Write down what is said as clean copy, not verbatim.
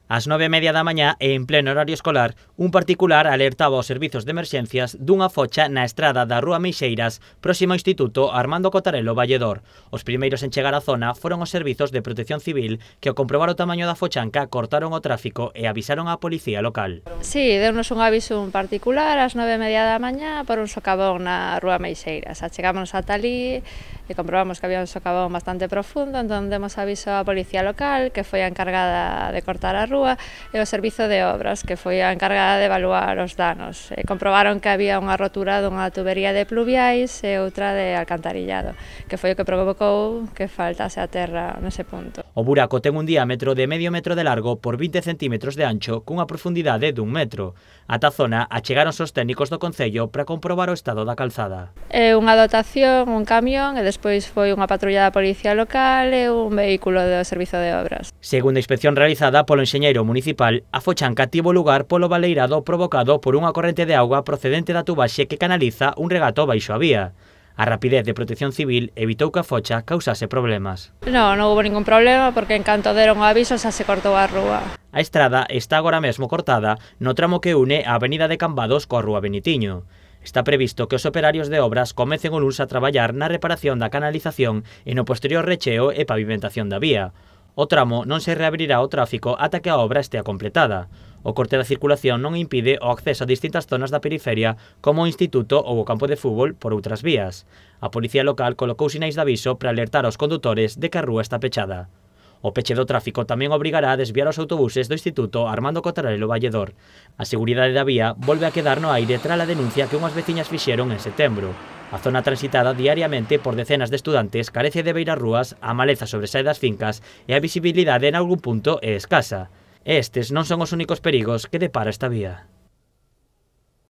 Ás 9:30 da mañá e en pleno horario escolar, un particular alertaba aos servizos de emerxencias dunha focha na estrada da Rúa Meixeiras, próximo ao Instituto Armando Cotarelo Valledor. Os primeiros en chegar á zona foron os servizos de protección civil que, ao comprobar o tamaño da fochanca, cortaron o tráfico e avisaron á policía local. Sí, deunos un aviso un particular ás 9:30 da mañá por un socavón na Rúa Meixeiras. Achegámonos ata ali e comprobamos que había un socavón bastante profundo, entón demos aviso á policía local, que foi a encargada de cortar a rúa, e o servizo de obras, que foi a encargada de evaluar os danos. Comprobaron que había unha rotura dunha tubería de pluviais e outra de alcantarillado, que foi o que provocou que faltase a terra nese punto. O buraco ten un diámetro de medio metro de largo por 20 centímetros de ancho cunha profundidade dun metro. Ata a zona achegáronse os técnicos do Concello para comprobar o estado da calzada. É unha dotación, un camión e despois foi unha patrulla da policía local e un vehículo do servizo de obras. Segundo a inspección realizada polo enxeñeiro municipal, a fochanca tivo lugar polo baleirado provocado por unha corrente de auga procedente da tubaxe que canaliza un regato baixo a vía. A rapidez de protección civil evitou que a focha causase problemas. Non houve ningún problema porque en canto deron o aviso xa se cortou a rúa. A estrada está agora mesmo cortada no tramo que une a avenida de Cambados coa rúa Benitiño. Está previsto que os operarios de obras comecen o luns a traballar na reparación da canalización e no posterior recheo e pavimentación da vía. O tramo non se reabrirá ao tráfico ata que a obra estea completada. O corte da circulación non impide o acceso a distintas zonas da periferia como o instituto ou o campo de fútbol por outras vías. A policía local colocou sinais de aviso para alertar aos condutores de que a rúa está pechada. O peche do tráfico tamén obrigará a desviar os autobuses do Instituto Armando Cotarelo Valledor. A seguridade da vía volve a quedar no aire tras a denuncia que unhas veciñas fixeron en setembro. A zona transitada diariamente por decenas de estudantes carece de beirarrúas, a maleza sobresae das fincas e a visibilidade en algún punto é escasa. E estes non son os únicos perigos que depara esta vía.